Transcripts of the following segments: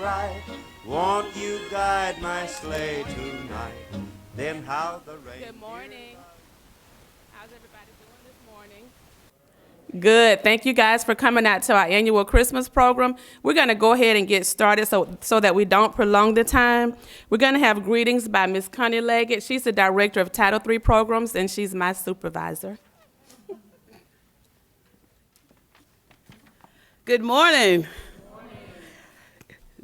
bright. Won't you guide my sleigh tonight? Then how the rain. Good morning. How's everybody doing this morning? Good. Thank you guys for coming out to our annual Christmas program. We're going to go ahead and get started so that we don't prolong the time. We're going to have greetings by Ms. Connie Leggett. She's the director of Title III programs, and she's my supervisor. Good morning.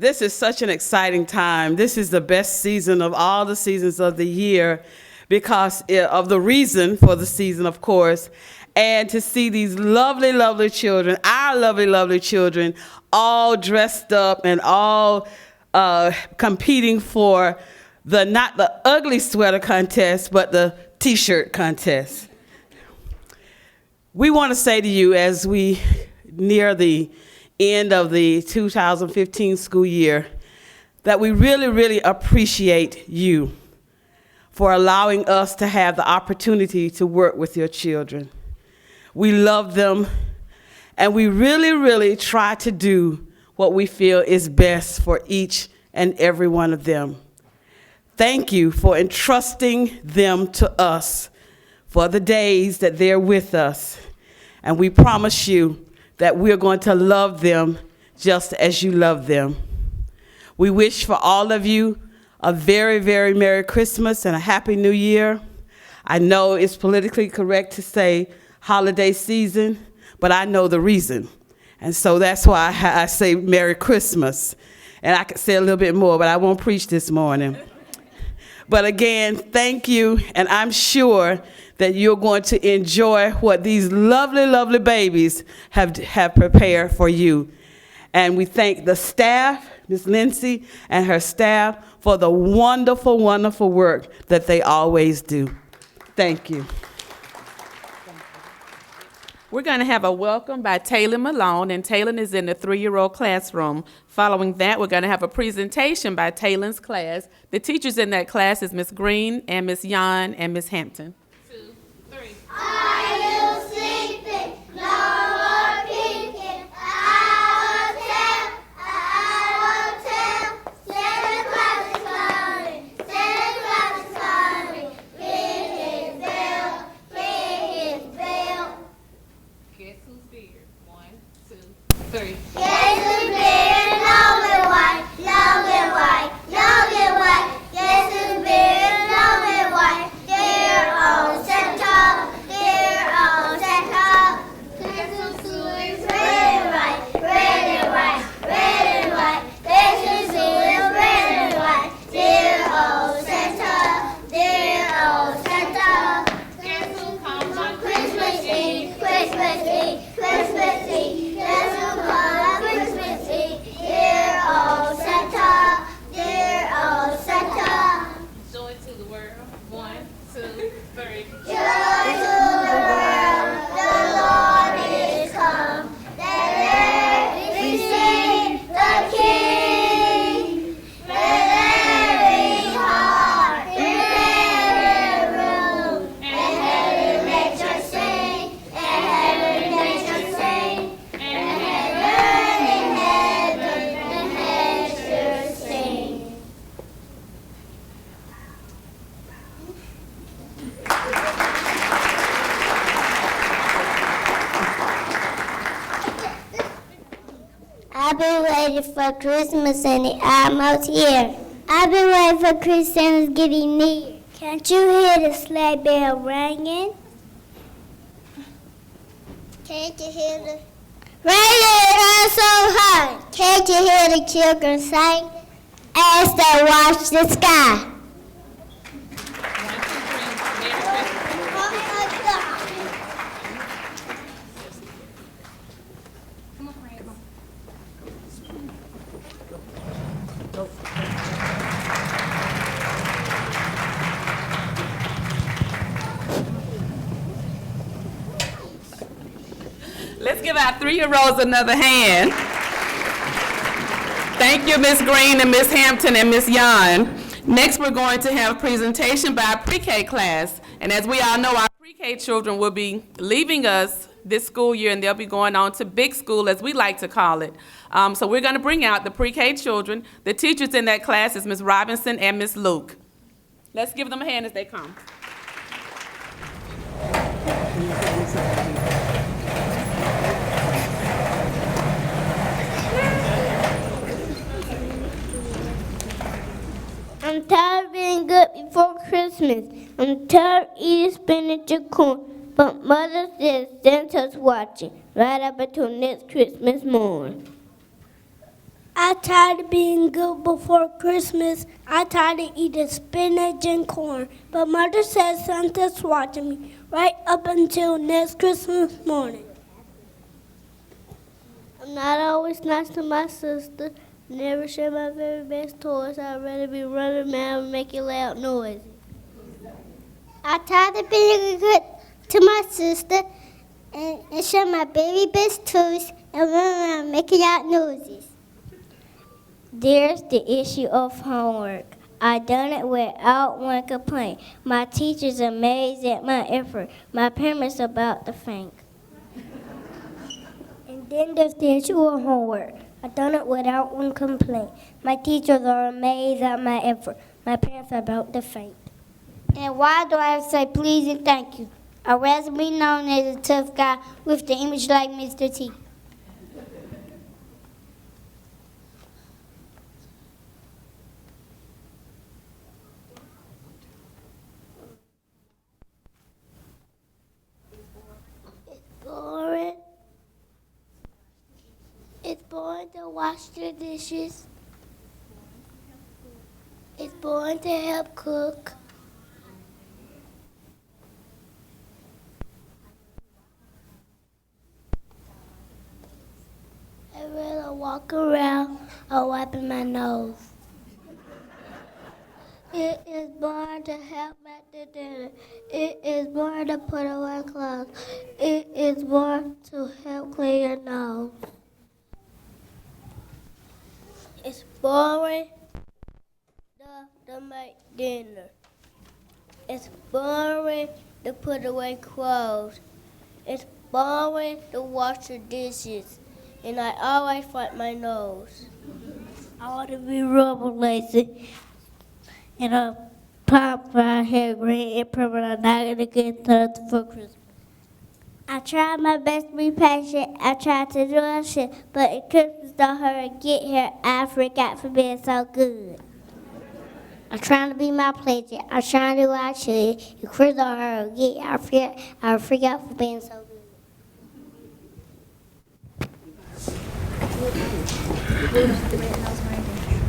This is such an exciting time. This is the best season of all the seasons of the year because of the reason for the season, of course, and to see these lovely, lovely children, our lovely, lovely children, all dressed up and all competing for not the ugly sweater contest, but the T-shirt contest. We want to say to you as we near the end of the 2015 school year that we really, really appreciate you for allowing us to have the opportunity to work with your children. We love them, and we really, really try to do what we feel is best for each and every one of them. Thank you for entrusting them to us for the days that they're with us, and we promise you that we're going to love them just as you love them. We wish for all of you a very, very Merry Christmas and a Happy New Year. I know it's politically correct to say holiday season, but I know the reason. And so that's why I say Merry Christmas. And I could say a little bit more, but I won't preach this morning. But again, thank you, and I'm sure that you're going to enjoy what these lovely, lovely babies have prepared for you. And we thank the staff, Ms. Lindsay and her staff, for the wonderful, wonderful work that they always do. Thank you. We're going to have a welcome by Taylor Malone, and Taylor is in the 3-year-old classroom. Following that, we're going to have a presentation by Taylor's class. The teachers in that class is Ms. Green and Ms. Yan and Ms. Hampton. 2, 3. Are you sleeping? No more peeking. I will tell. Santa Claus is coming. Santa Claus is coming. Ring his bell. Ring his bell. Guess whose beard? 1, 2, 3. Guess whose beard? Long and white. Long and white. Long and white. Guess whose beard? Long and white. Dear old Santa. Dear old Santa. Christmas is red and white. Red and white. Red and white. Christmas is red and white. Dear old Santa. Dear old Santa. Guess who comes on Christmas Eve, Christmas Eve, Christmas Eve. Guess who comes on Christmas Eve? Dear old Santa, dear old Santa. Joy to the world. 1, 2, 3. Joy to the world, the Lord is come. Let every sing the King. Let every heart in every room and heaven nature sing, and heaven nature sing, and heaven nature sing. I've been waiting for Christmas and it's almost here. I've been waiting for Christmas getting near. Can't you hear the sleigh bell ringing? Can't you hear the ringing so high? Can't you hear the children sing as they watch the sky? 1, 2, 3. Merry Christmas. Come on, Fran. Let's give our 3-year-olds another hand. Thank you, Ms. Green and Ms. Hampton and Ms. Yan. Next, we're going to have a presentation by our pre-K class. And as we all know, our pre-K children will be leaving us this school year, and they'll be going on to big school, as we like to call it. So we're going to bring out the pre-K children. The teachers in that class is Ms. Robinson and Ms. Luke. Let's give them a hand as they come. I'm tired of being good before Christmas. I'm tired of eating spinach and corn. But Mother says Santa's watching right up until next Christmas morning. I'm tired of being good before Christmas. I'm tired of eating spinach and corn. But Mother says Santa's watching me right up until next Christmas morning. I'm not always nice to my sister. Never share my very best toys. I'd rather be running around and making loud noises. I'm tired of being good to my sister and share my very best toys and run around making loud noises. There's the issue of homework. I done it without one complaint. My teacher's amazed at my effort. My parents about to faint. And then there's the issue of homework. I done it without one complaint. My teachers are amazed at my effort. My parents are about to faint. And why do I have to say please and thank you? I'd rather be known as a tough guy with the image like Mr. T. It's boring. It's boring to wash the dishes. It's boring to help cook. I'd rather walk around or wiping my nose. It is boring to help at the dinner. It is boring to put away clothes. It is boring to help clean your nose. It's boring to make dinner. It's boring to put away clothes. It's boring to wash the dishes. And I always wipe my nose. I want to be rubber lazy. And I pop my hair green and purple. I'm not going to get started for Christmas. I tried my best to be patient. I tried to do my shit. But if Christmas don't hurry get here, I forgot for being so good. I'm trying to be my pleasure. I'm trying to do what I should. If Christmas don't hurry get here, I forgot for being so good.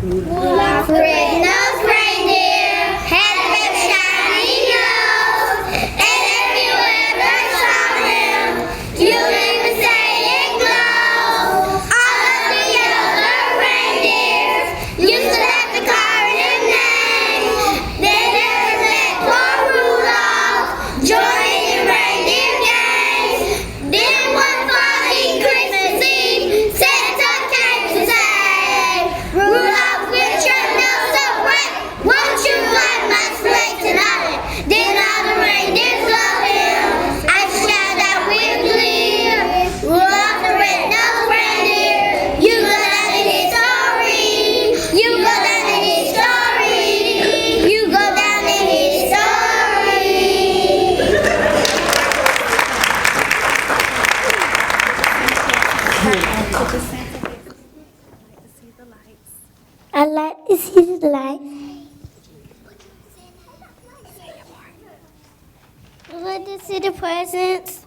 Rudolph the red-nosed reindeer had a big shiny nose, and everywhere they saw him, you'd even say it glows. All of the other reindeers used to have to call him names. They never let poor Rudolph join in reindeer games. Then one foggy Christmas Eve, Santa came to say, Rudolph, with your nose so bright, won't you light my sleigh tonight? Then all the reindeers love him. I shout out with glee. Rudolph the red-nosed reindeer, you go down in history. You go down in history. You go down in I like to see the lights. I like to see the presents.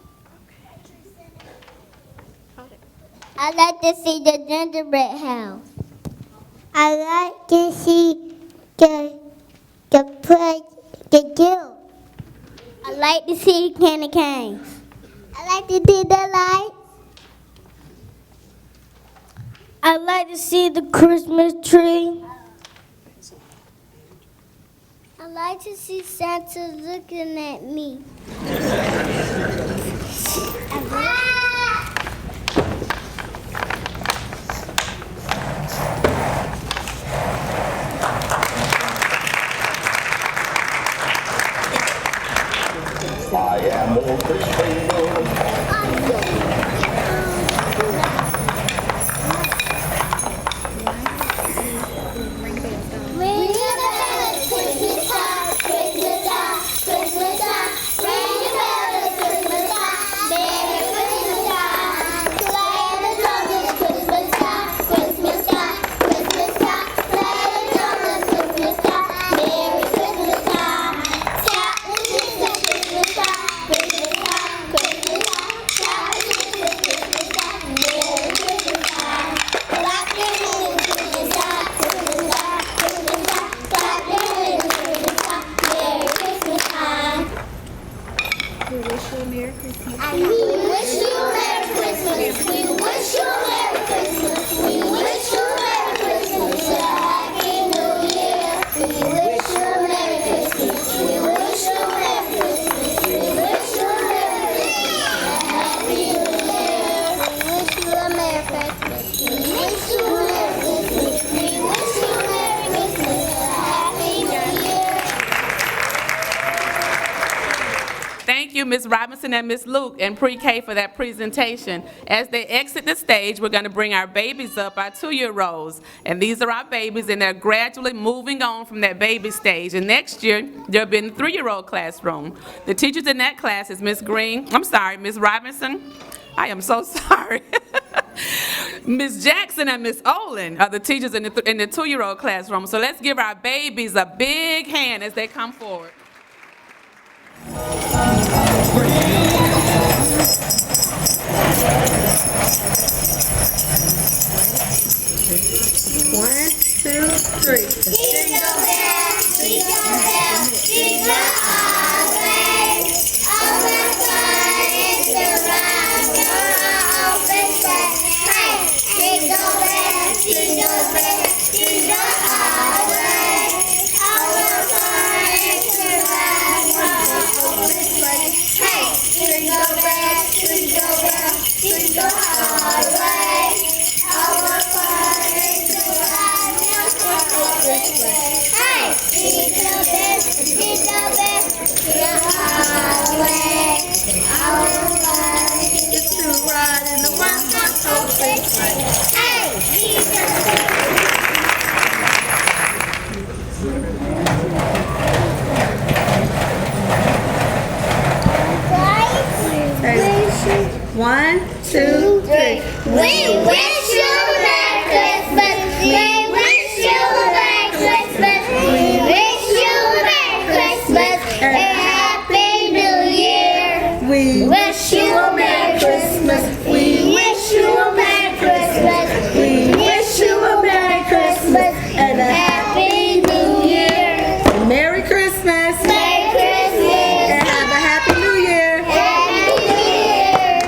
I like to see the gingerbread house. I like to see the gill. I like to see the candy canes. I like to see the lights. I like to see the Christmas tree. I like to see Santa looking at me. I am old Chris Rainbow. you, Ms. Robinson and Ms. Luke in pre-K for that presentation. As they exit the stage, we're going to bring our babies up, our 2-year-olds. And these are our babies, and they're gradually moving on from that baby stage. And next year, they'll be in the 3-year-old classroom. The teachers in that class is Ms. Robinson. I am so sorry. Ms. Jackson and Ms. Olin are the teachers in the 2-year-old classroom. So let's give our babies a big hand as they come forward. One, two, three. Jingle bells, jingle bells, jingle all the way. Oh, what fun it is to ride on an open sleigh. Hey, jingle bells, jingle bells, jingle all the way. Oh, what fun it is to ride on an open sleigh. Hey, jingle bells, jingle bells, jingle all the way. Oh, what fun it is to ride on an open sleigh. Hey, jingle bells, jingle bells, jingle all the way. Oh, what fun it is to ride in the one-horse open sleigh. Hey, jingle bells. One, two, three. We wish you a Merry Christmas. We wish you a Merry Christmas. We wish you a Merry Christmas and a Happy New Year. We Wish you a Merry Christmas. We wish you a Merry Christmas. We wish you a Merry Christmas and a Happy New Year. Merry Christmas Merry Christmas. and have a Happy New Year. Happy New Year.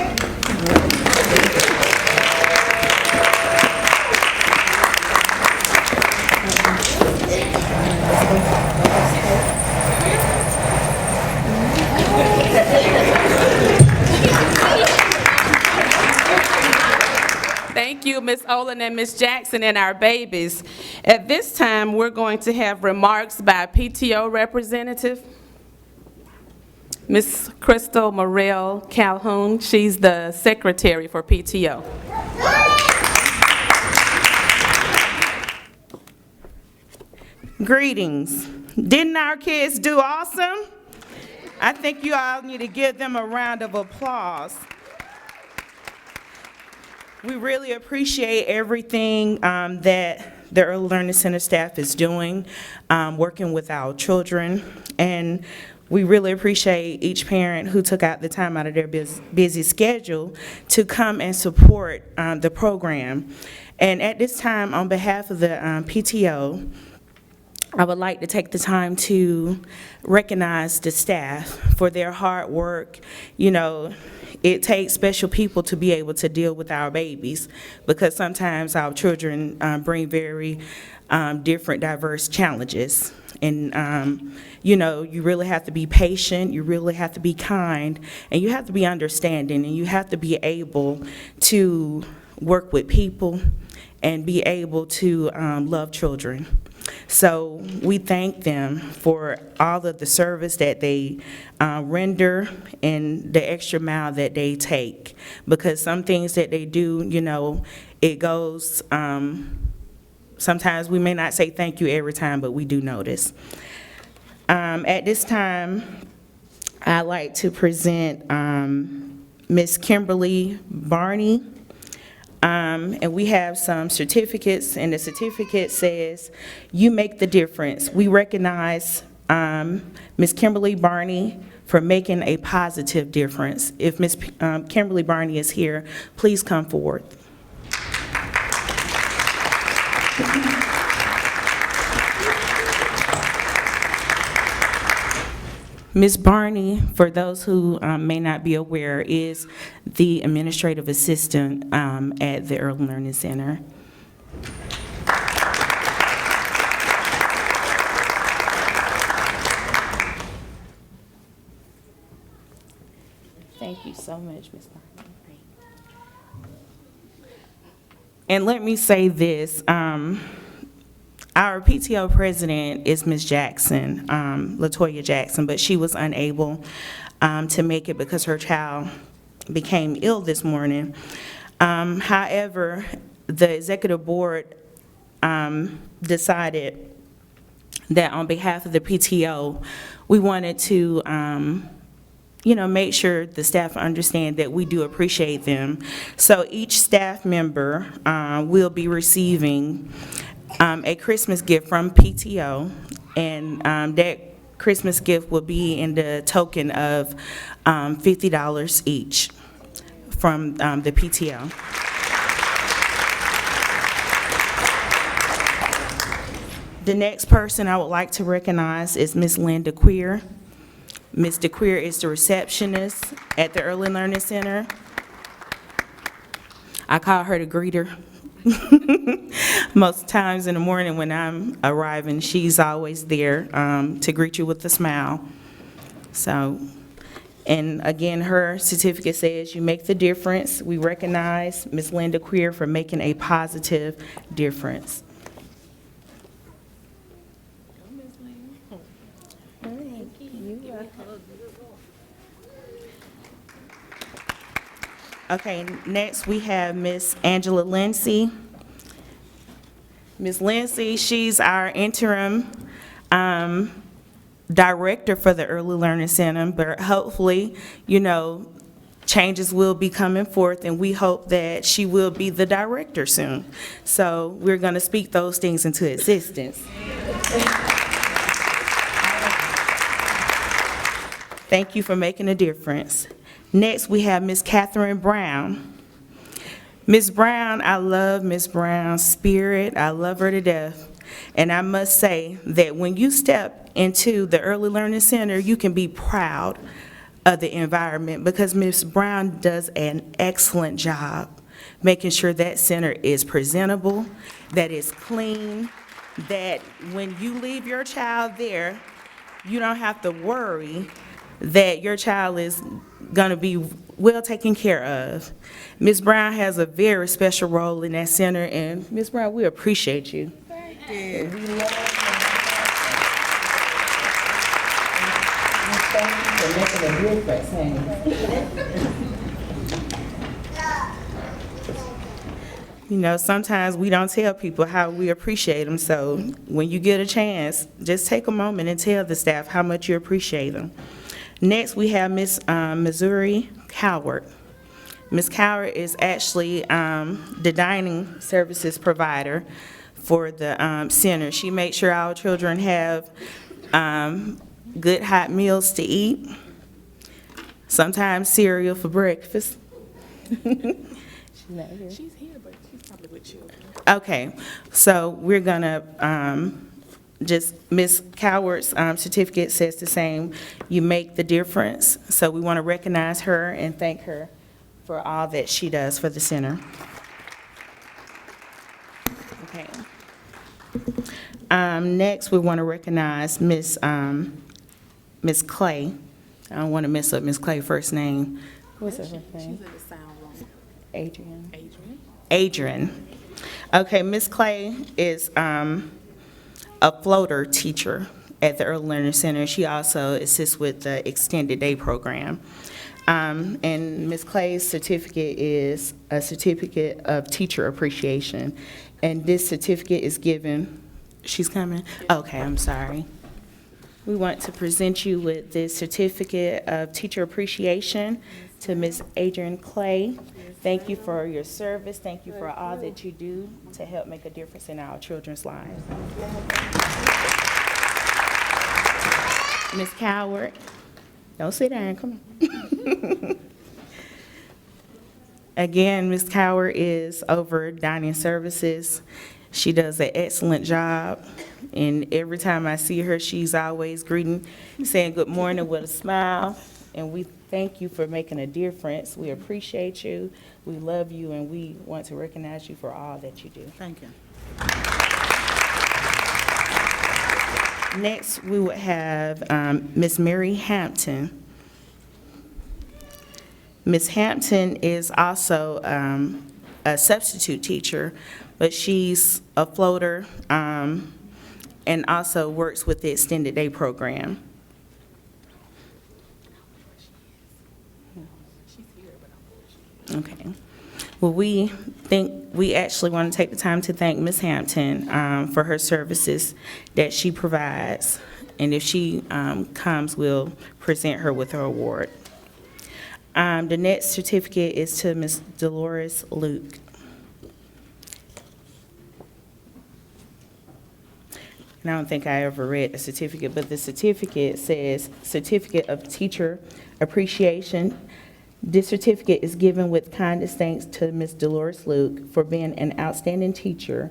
Thank you, Ms. Olin and Ms. Jackson and our babies. At this time, we're going to have remarks by PTO representative, Ms. Crystal Morrell Calhoun. She's the secretary for PTO. Greetings. Didn't our kids do awesome? I think you all need to give them a round of applause. We really appreciate everything that the Early Learning Center staff is doing, working with our children, and we really appreciate each parent who took out the time out of their busy schedule to come and support the program. And at this time, on behalf of the PTO, I would like to take the time to recognize the staff for their hard work. You know, it takes special people to be able to deal with our babies because sometimes our children bring very different, diverse challenges. And, you know, you really have to be patient, you really have to be kind, and you have to be understanding, and you have to be able to work with people and be able to love children. So we thank them for all of the service that they render and the extra mile that they take. Because some things that they do, you know, it goes, sometimes we may not say thank you every time, but we do notice. At this time, I'd like to present Ms. Kimberly Barney. And we have some certificates, and the certificate says, "You make the difference." We recognize Ms. Kimberly Barney for making a positive difference. If Ms. Kimberly Barney is here, please come forward. Ms. Barney, for those who may not be aware, is the administrative assistant at the Early Learning Center. Thank you so much, Ms. Barney. And let me say this. Our PTO president is Ms. Jackson, Latoya Jackson, but she was unable to make it because her child became ill this morning. However, the executive board decided that on behalf of the PTO, we wanted to make sure the staff understand that we do appreciate them. So each staff member will be receiving a Christmas gift from PTO, and that Christmas gift will be in the token of $50 each from the PTO. The next person I would like to recognize is Ms. Linda Queer. Ms. DeQueer is the receptionist at the Early Learning Center. I call her the greeter. Most times in the morning when I'm arriving, she's always there to greet you with a smile. So, and again, her certificate says, "You make the difference." We recognize Ms. Linda Queer for making a positive difference. Okay, next we have Miss Angela Lindsay. Ms. Lindsay, she's our interim director for the Early Learning Center, but hopefully, changes will be coming forth, and we hope that she will be the director soon. So we're going to speak those things into existence. Thank you for making a difference. Next, we have Ms. Catherine Brown. Ms. Brown, I love Ms. Brown's spirit. I love her to death. And I must say that when you step into the Early Learning Center, you can be proud of the environment because Ms. Brown does an excellent job making sure that center is presentable, that it's clean, that when you leave your child there, you don't have to worry that your child is going to be well taken care of. Ms. Brown has a very special role in that center, and Ms. Brown, we appreciate you. Thank you. We love you. Thank you for making a difference, sometimes we don't tell people how we appreciate them, so when you get a chance, just take a moment and tell the staff how much you appreciate them. Next, we have Ms. Missouri Coward. Ms. Coward is actually the dining services provider for the center. She makes sure our children have good hot meals to eat, sometimes cereal for breakfast. She's here, but she's probably with children. Okay, so we're gonna just, Ms. Coward's certificate says the same. You make the difference. So we want to recognize her and thank her for all that she does for the center. Okay. Next, we want to recognize Miss Clay. I don't want to mess up Miss Clay's first name. What's her name? She's in the sound room. Adrian. Adrian. Adrian. Okay, Miss Clay is a floater teacher at the Early Learning Center. She also assists with the extended day program. And Ms. Clay's certificate is a certificate of teacher appreciation. And this certificate is given, she's coming? Okay, I'm sorry. We want to present you with this certificate of teacher appreciation to Ms. Adrian Clay. Thank you for your service. Thank you for all that you do to help make a difference in our children's lives. Ms. Coward, don't sit down, come on. Again, Ms. Coward is over dining services. She does an excellent job, and every time I see her, she's always greeting, saying good morning with a smile, and we thank you for making a difference. We appreciate you, we love you, and we want to recognize you for all that you do. Thank you. Next, we would have Ms. Mary Hampton. Ms. Hampton is also a substitute teacher, but she's a floater and also works with the extended day program. Okay. Well, we actually want to take the time to thank Ms. Hampton for her services that she provides. And if she comes, we'll present her with her award. The next certificate is to Ms. Dolores Luke. And I don't think I ever read the certificate, but the certificate says, Certificate of Teacher Appreciation. This certificate is given with kindest thanks to Ms. Dolores Luke for being an outstanding teacher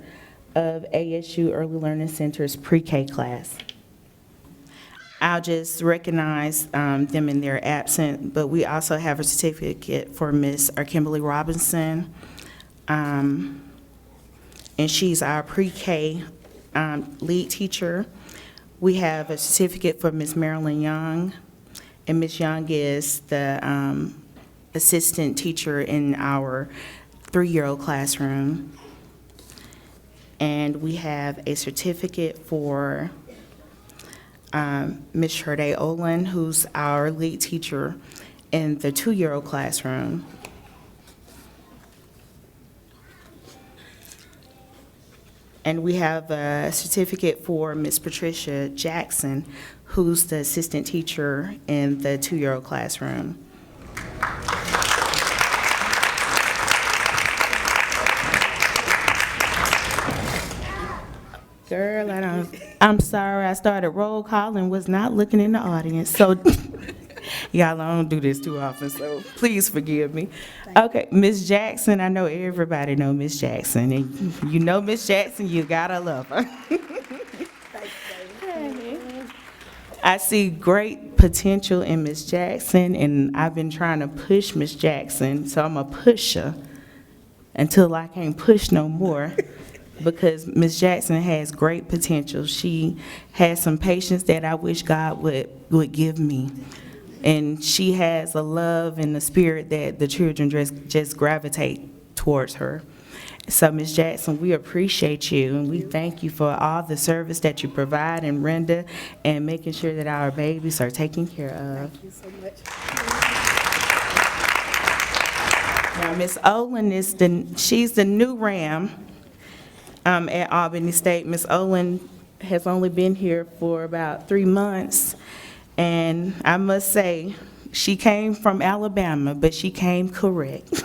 of ASU Early Learning Center's pre-K class. I'll just recognize them in their absence, but we also have a certificate for Ms. Kimberly Robinson, and she's our pre-K lead teacher. We have a certificate for Ms. Marilyn Young, and Ms. Young is the assistant teacher in our 3-year-old classroom. And we have a certificate for Ms. Sharday Olin, who's our lead teacher in the 2-year-old classroom. And we have a certificate for Ms. Patricia Jackson, who's the assistant teacher in the 2-year-old classroom. Girl, I'm sorry, I started roll call and was not looking in the audience, so y'all, I don't do this too often, so please forgive me. Okay, Miss Jackson, I know everybody know Miss Jackson, and you know Miss Jackson, you gotta love her. I see great potential in Miss Jackson, and I've been trying to push Miss Jackson, so I'm a pusher until I can't push no more. Because Ms. Jackson has great potential. She has some patience that I wish God would give me. And she has a love and a spirit that the children just gravitate towards her. So, Ms. Jackson, we appreciate you, and we thank you for all the service that you provide and render and making sure that our babies are taken care of. Thank you so much. Now, Ms. Olin she's the new Ram at Albany State. Ms. Olin has only been here for about 3 months, and I must say, she came from Alabama, but she came correct.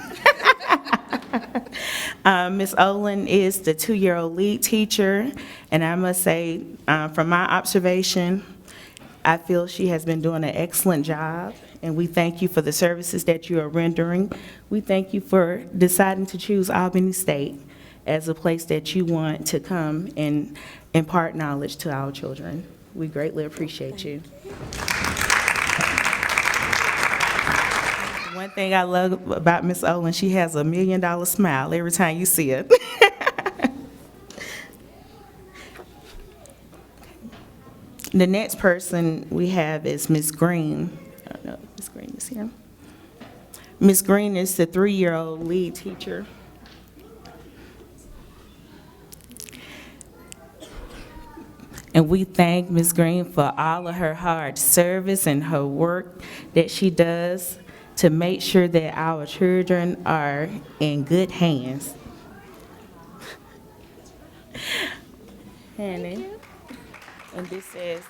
Ms. Olin is the 2-year-old lead teacher, and I must say, from my observation, I feel she has been doing an excellent job, and we thank you for the services that you are rendering. We thank you for deciding to choose Albany State as a place that you want to come and impart knowledge to our children. We greatly appreciate you. One thing I love about Miss Olin, she has a $1 million smile every time you see her. The next person we have is Miss Green. I don't know if Miss Green is here. Miss Green is the 3-year-old lead teacher. And we thank Ms. Green for all of her hard service and her work that she does to make sure that our children are in good hands. And this says,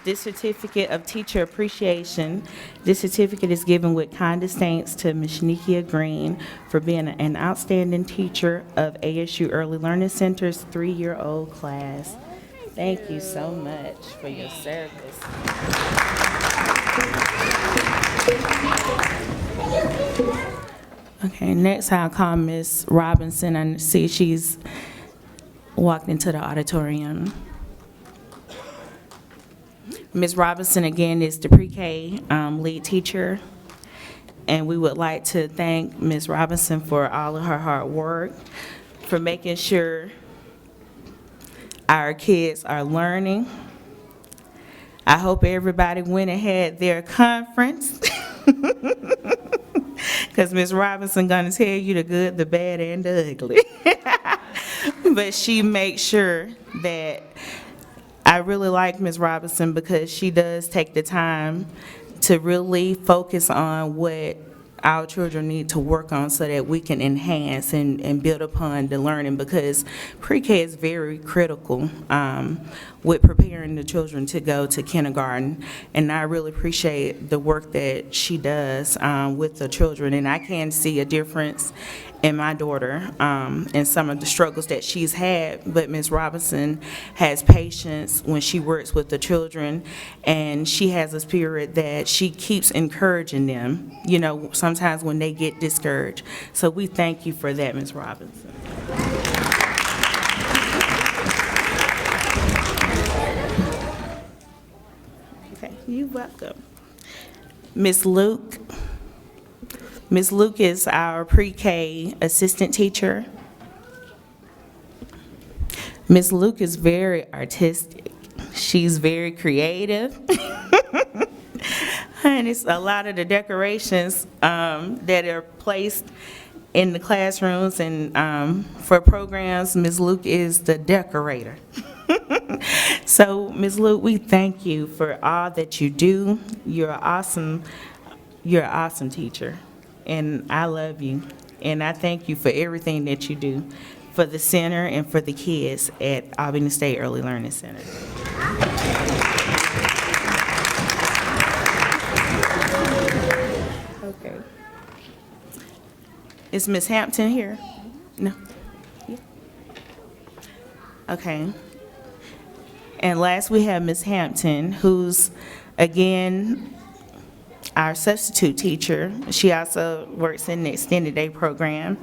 this certificate of teacher appreciation, this certificate is given with kindest thanks to Ms. Shanikia Green for being an outstanding teacher of ASU Early Learning Center's 3-year-old class. Thank you so much for your service. Okay, next I'll call Ms. Robinson and see she's walked into the auditorium. Ms. Robinson, again, is the pre-K lead teacher, and we would like to thank Ms. Robinson for all of her hard work, for making sure our kids are learning. I hope everybody went and had their conference, because Ms. Robinson gonna tell you the good, the bad, and the ugly. But she makes sure that, I really like Ms. Robinson because she does take the time to really focus on what our children need to work on so that we can enhance and build upon the learning, because pre-K is very critical with preparing the children to go to kindergarten. And I really appreciate the work that she does with the children, and I can see a difference in my daughter and some of the struggles that she's had. But Ms. Robinson has patience when she works with the children, and she has a spirit that she keeps encouraging them, you know, sometimes when they get discouraged. So we thank you for that, Ms. Robinson. Okay, you're welcome. Ms. Luke. Ms. Luke is our pre-K assistant teacher. Ms. Luke is very artistic. She's very creative. And it's a lot of the decorations that are placed in the classrooms and for programs, Ms. Luke is the decorator. So, Ms. Luke, we thank you for all that you do. You're an awesome teacher. And I love you, and I thank you for everything that you do for the center and for the kids at Albany State Early Learning Center. Okay. Is Ms. Hampton here? No? Yeah. Okay. And last, we have Ms. Hampton, who's, again, our substitute teacher. She also works in the extended day program.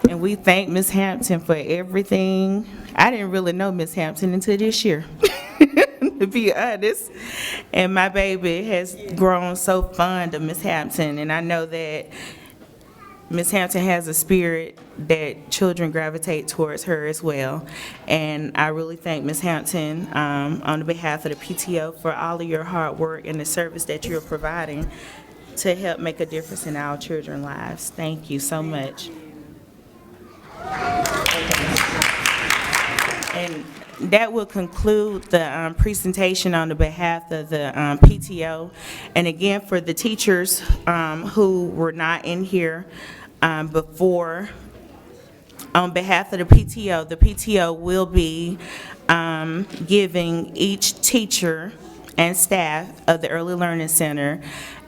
And we thank Ms. Hampton for everything. I didn't really know Ms. Hampton until this year, to be honest. And my baby has grown so fond of Ms. Hampton, and I know that Ms. Hampton has a spirit that children gravitate towards her as well. And I really thank Ms. Hampton on behalf of the PTO for all of your hard work and the service that you're providing to help make a difference in our children's lives. Thank you so much. And that will conclude the presentation on the behalf of the PTO. And again, for the teachers who were not in here before, on behalf of the PTO will be giving each teacher and staff of the Early Learning Center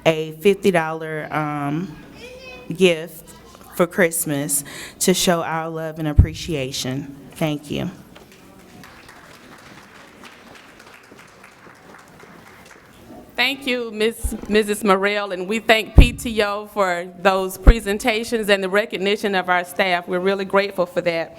a $50 gift for Christmas to show our love and appreciation. Thank you. Thank you, Mrs. Morrell, and we thank PTO for those presentations and the recognition of our staff. We're really grateful for that.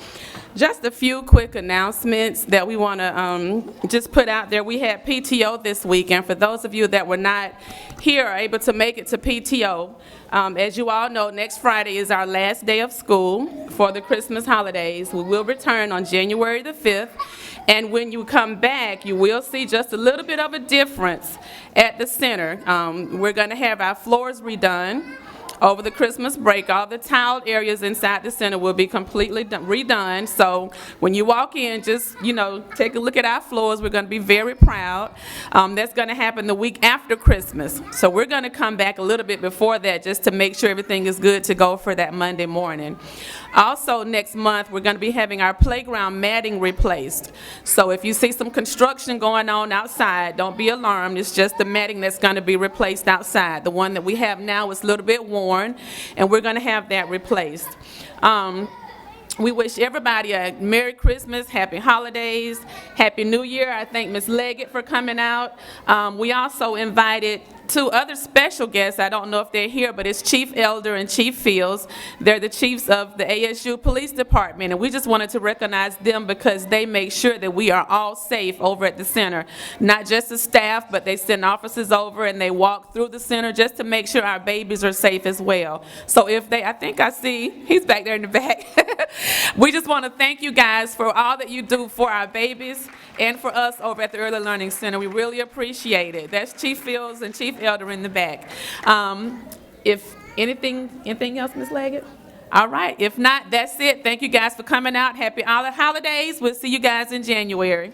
Just a few quick announcements that we want to just put out there. We had PTO this week, and for those of you that were not here or able to make it to PTO, as you all know, next Friday is our last day of school for the Christmas holidays. We will return on January the 5th. And when you come back, you will see just a little bit of a difference at the center. We're going to have our floors redone over the Christmas break. All the tiled areas inside the center will be completely redone. So when you walk in, just, you know, take a look at our floors. We're going to be very proud. That's going to happen the week after Christmas. So we're going to come back a little bit before that just to make sure everything is good to go for that Monday morning. Also, next month, we're going to be having our playground matting replaced. So if you see some construction going on outside, don't be alarmed. It's just the matting that's going to be replaced outside. The one that we have now is a little bit worn, and we're going to have that replaced. We wish everybody a Merry Christmas, Happy Holidays, Happy New Year. I thank Ms. Leggett for coming out. We also invited two other special guests. I don't know if they're here, but it's Chief Elder and Chief Fields. They're the chiefs of the ASU Police Department, and we just wanted to recognize them because they make sure that we are all safe over at the center. Not just the staff, but they send officers over and they walk through the center just to make sure our babies are safe as well. So if they, I think I see, he's back there in the back. We just want to thank you guys for all that you do for our babies and for us over at the Early Learning Center. We really appreciate it. That's Chief Fields and Chief Elder in the back. If anything else, Ms. Leggett? All right. If not, that's it. Thank you guys for coming out. Happy holidays. We'll see you guys in January.